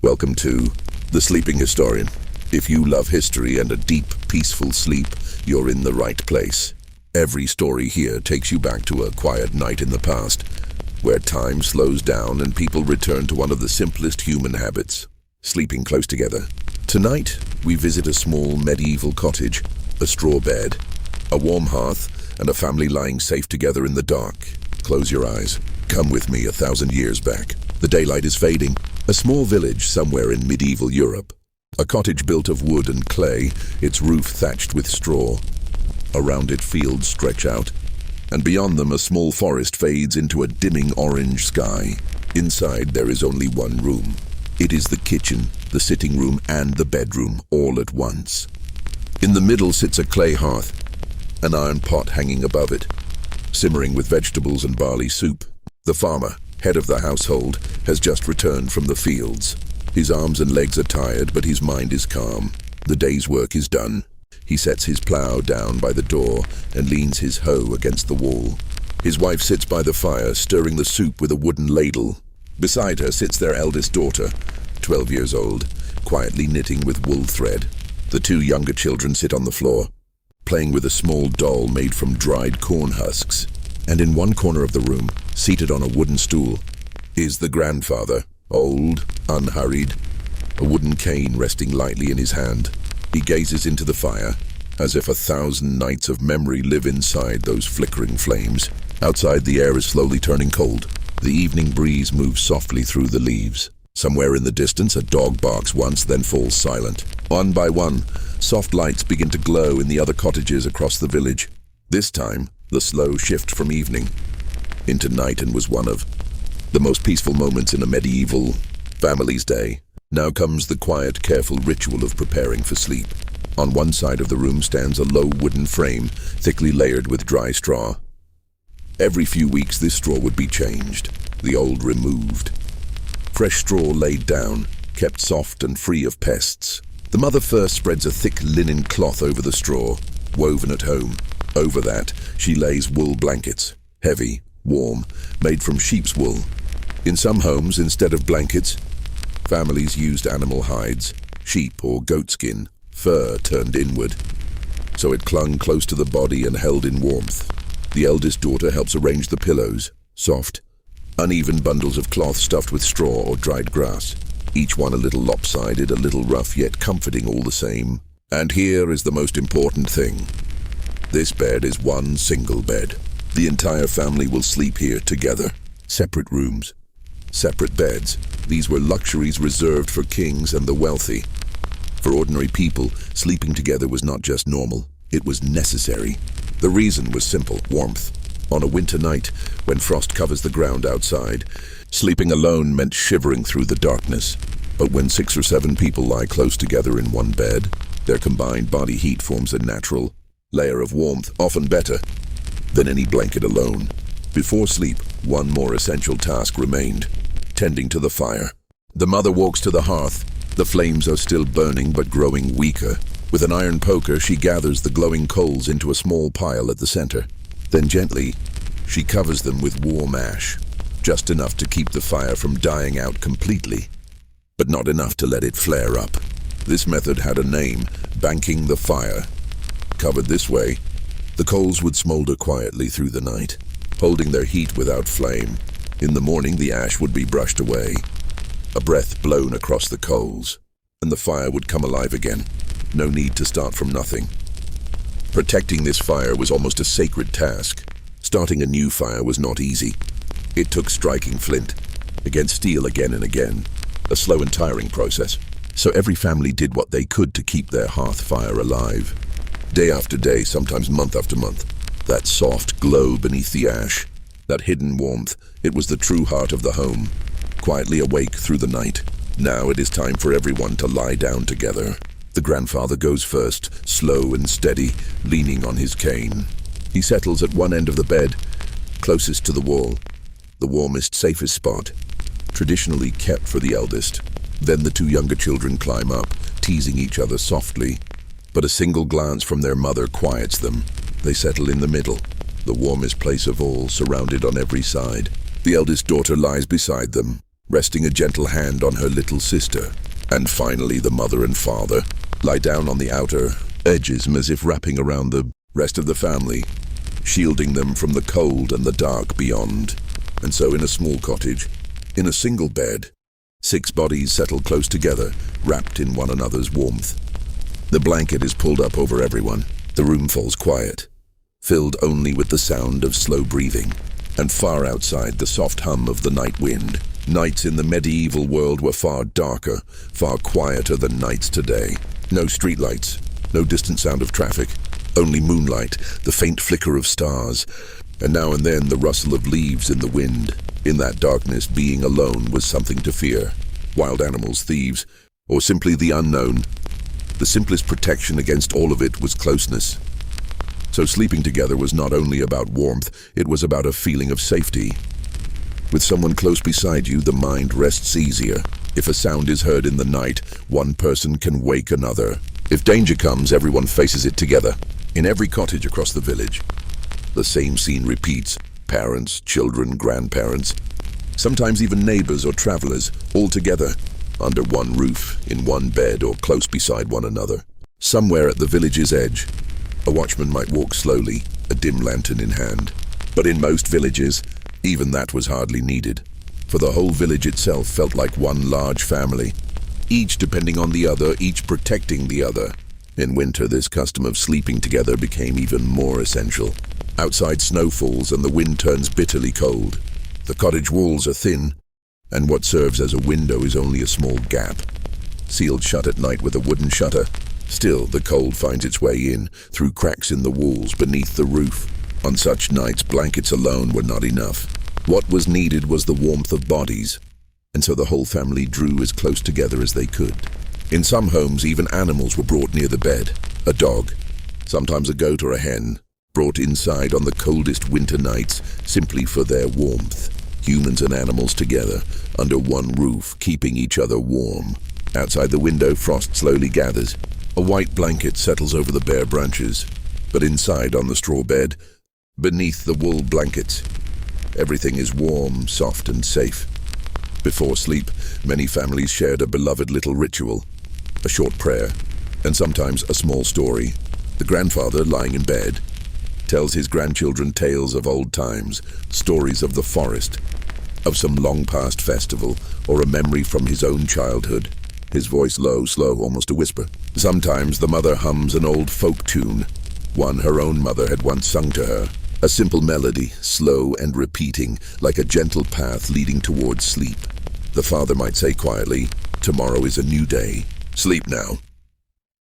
Welcome to The Sleeping Historian. If you love history and a deep, peaceful sleep, you're in the right place. Every story here takes you back to a quiet night in the past, where time slows down and people return to one of the simplest human habits, sleeping close together. Tonight, we visit a small medieval cottage, a straw bed, a warm hearth, and a family lying safe together in the dark. Close your eyes. Come with me 1,000 years back. The daylight is fading. A small village somewhere in medieval Europe. A cottage built of wood and clay, its roof thatched with straw. Around it fields stretch out, and beyond them a small forest fades into a dimming orange sky. Inside there is only one room. It is the kitchen, the sitting room, and the bedroom, all at once. In the middle sits a clay hearth, an iron pot hanging above it, simmering with vegetables and barley soup. The farmer, head of the household, has just returned from the fields. His arms and legs are tired, but his mind is calm. The day's work is done. He sets his plough down by the door and leans his hoe against the wall. His wife sits by the fire, stirring the soup with a wooden ladle. Beside her sits their eldest daughter, 12 years old, quietly knitting with wool thread. The two younger children sit on the floor, playing with a small doll made from dried corn husks. And in one corner of the room, seated on a wooden stool, is the grandfather, old, unhurried, a wooden cane resting lightly in his hand. He gazes into the fire, as if 1,000 nights of memory live inside those flickering flames. Outside, the air is slowly turning cold. The evening breeze moves softly through the leaves. Somewhere in the distance, a dog barks once, then falls silent. One by one, soft lights begin to glow in the other cottages across the village. This time, the slow shift from evening into night and was one of the most peaceful moments in a medieval family's day. Now comes the quiet, careful ritual of preparing for sleep. On one side of the room stands a low wooden frame, thickly layered with dry straw. Every few weeks this straw would be changed, the old removed. Fresh straw laid down, kept soft and free of pests. The mother first spreads a thick linen cloth over the straw, woven at home. Over that, she lays wool blankets, heavy, warm, made from sheep's wool. In some homes, instead of blankets, families used animal hides, sheep or goat skin, fur turned inward, so it clung close to the body and held in warmth. The eldest daughter helps arrange the pillows, soft, uneven bundles of cloth stuffed with straw or dried grass, each one a little lopsided, a little rough, yet comforting all the same. And here is the most important thing. This bed is one single bed. The entire family will sleep here together. Separate rooms, separate beds. These were luxuries reserved for kings and the wealthy. For ordinary people, sleeping together was not just normal, it was necessary. The reason was simple: warmth. On a winter night, when frost covers the ground outside, sleeping alone meant shivering through the darkness. But when 6 or 7 people lie close together in one bed, their combined body heat forms a natural layer of warmth, often better than any blanket alone. Before sleep, one more essential task remained: tending to the fire. The mother walks to the hearth. The flames are still burning but growing weaker. With an iron poker, she gathers the glowing coals into a small pile at the center. Then gently, she covers them with warm ash, just enough to keep the fire from dying out completely, but not enough to let it flare up. This method had a name: banking the fire. Covered this way, the coals would smolder quietly through the night, holding their heat without flame. In the morning, the ash would be brushed away, a breath blown across the coals, and the fire would come alive again. No need to start from nothing. Protecting this fire was almost a sacred task. Starting a new fire was not easy. It took striking flint against steel again and again, a slow and tiring process. So every family did what they could to keep their hearth fire alive. Day after day, sometimes month after month, that soft glow beneath the ash, that hidden warmth, it was the true heart of the home, quietly awake through the night. Now it is time for everyone to lie down together. The grandfather goes first, slow and steady, leaning on his cane. He settles at one end of the bed, closest to the wall, the warmest, safest spot, traditionally kept for the eldest. Then the two younger children climb up, teasing each other softly. But a single glance from their mother quiets them. They settle in the middle, the warmest place of all, surrounded on every side. The eldest daughter lies beside them, resting a gentle hand on her little sister. And finally, the mother and father lie down on the outer edges as if wrapping around the rest of the family, shielding them from the cold and the dark beyond. And so in a small cottage, in a single bed, 6 bodies settle close together, wrapped in one another's warmth. The blanket is pulled up over everyone. The room falls quiet, filled only with the sound of slow breathing, and far outside the soft hum of the night wind. Nights in the medieval world were far darker, far quieter than nights today. No streetlights, no distant sound of traffic, only moonlight, the faint flicker of stars, and now and then the rustle of leaves in the wind. In that darkness, being alone was something to fear. Wild animals, thieves, or simply the unknown. The simplest protection against all of it was closeness. So sleeping together was not only about warmth, it was about a feeling of safety. With someone close beside you, the mind rests easier. If a sound is heard in the night, one person can wake another. If danger comes, everyone faces it together. In every cottage across the village, the same scene repeats. Parents, children, grandparents, sometimes even neighbors or travelers, all together, under one roof, in one bed, or close beside one another. Somewhere at the village's edge, a watchman might walk slowly, a dim lantern in hand. But in most villages, even that was hardly needed, for the whole village itself felt like one large family, each depending on the other, each protecting the other. In winter, this custom of sleeping together became even more essential. Outside snow falls and the wind turns bitterly cold. The cottage walls are thin, and what serves as a window is only a small gap, sealed shut at night with a wooden shutter. Still, the cold finds its way in, through cracks in the walls, beneath the roof. On such nights, blankets alone were not enough. What was needed was the warmth of bodies, and so the whole family drew as close together as they could. In some homes, even animals were brought near the bed. A dog, sometimes a goat or a hen, brought inside on the coldest winter nights simply for their warmth. Humans and animals together, under one roof, keeping each other warm. Outside the window, frost slowly gathers. A white blanket settles over the bare branches. But inside, on the straw bed, beneath the wool blankets, everything is warm, soft, and safe. Before sleep, many families shared a beloved little ritual, a short prayer, and sometimes a small story. The grandfather, lying in bed, tells his grandchildren tales of old times, stories of the forest, of some long-past festival, or a memory from his own childhood. His voice low, slow, almost a whisper. Sometimes the mother hums an old folk tune, one her own mother had once sung to her. A simple melody, slow and repeating, like a gentle path leading towards sleep. The father might say quietly, "Tomorrow is a new day. Sleep now."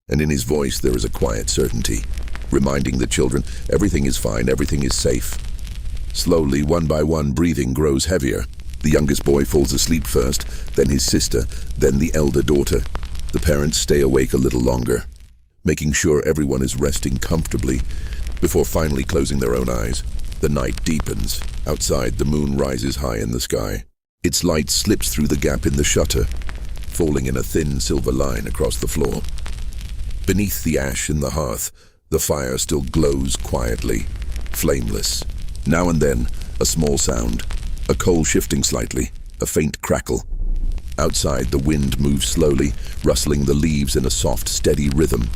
And in his voice there is a quiet certainty, reminding the children everything is fine, everything is safe. Slowly, one by one, breathing grows heavier. The youngest boy falls asleep first, then his sister, then the elder daughter. The parents stay awake a little longer, making sure everyone is resting comfortably before finally closing their own eyes. The night deepens. Outside, the moon rises high in the sky. Its light slips through the gap in the shutter, falling in a thin silver line across the floor. Beneath the ash in the hearth, the fire still glows quietly, flameless. Now and then, a small sound, a coal shifting slightly, a faint crackle. Outside, the wind moves slowly, rustling the leaves in a soft, steady rhythm.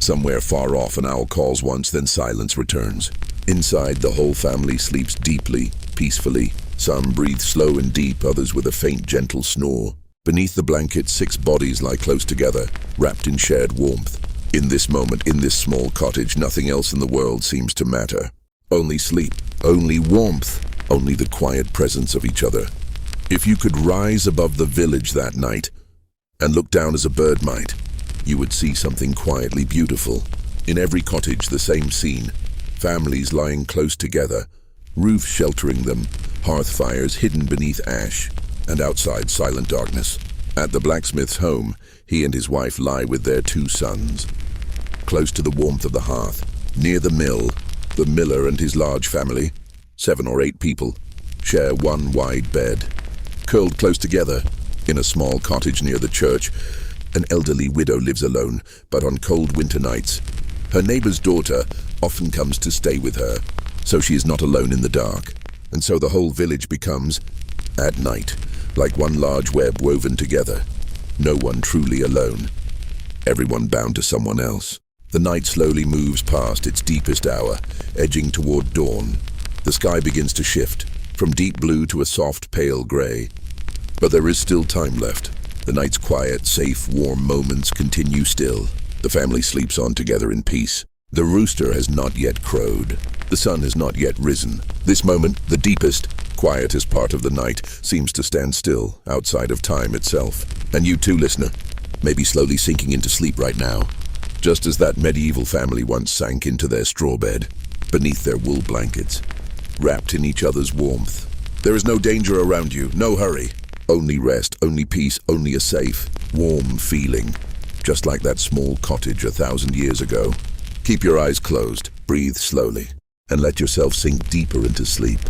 Somewhere far off, an owl calls once, then silence returns. Inside, the whole family sleeps deeply, peacefully. Some breathe slow and deep, others with a faint, gentle snore. Beneath the blanket, 6 bodies lie close together, wrapped in shared warmth. In this moment, in this small cottage, nothing else in the world seems to matter. Only sleep, only warmth, only the quiet presence of each other. If you could rise above the village that night and look down as a bird might, you would see something quietly beautiful. In every cottage, the same scene. Families lying close together, roofs sheltering them, hearth fires hidden beneath ash, and outside silent darkness. At the blacksmith's home, he and his wife lie with their 2 sons, close to the warmth of the hearth. Near the mill, the miller and his large family, 7 or 8 people, share one wide bed. Curled close together, in a small cottage near the church, an elderly widow lives alone, but on cold winter nights, her neighbor's daughter often comes to stay with her, so she is not alone in the dark. And so the whole village becomes, at night, like one large web woven together. No one truly alone. Everyone bound to someone else. The night slowly moves past its deepest hour, edging toward dawn. The sky begins to shift, from deep blue to a soft pale gray. But there is still time left. The night's quiet, safe, warm moments continue still. The family sleeps on together in peace. The rooster has not yet crowed. The sun has not yet risen. This moment, the deepest, quietest part of the night, seems to stand still, outside of time itself. And you too, listener, may be slowly sinking into sleep right now, just as that medieval family once sank into their straw bed, beneath their wool blankets, wrapped in each other's warmth. There is no danger around you, no hurry. Only rest, only peace, only a safe, warm feeling, just like that small cottage 1,000 years ago. Keep your eyes closed, breathe slowly, and let yourself sink deeper into sleep.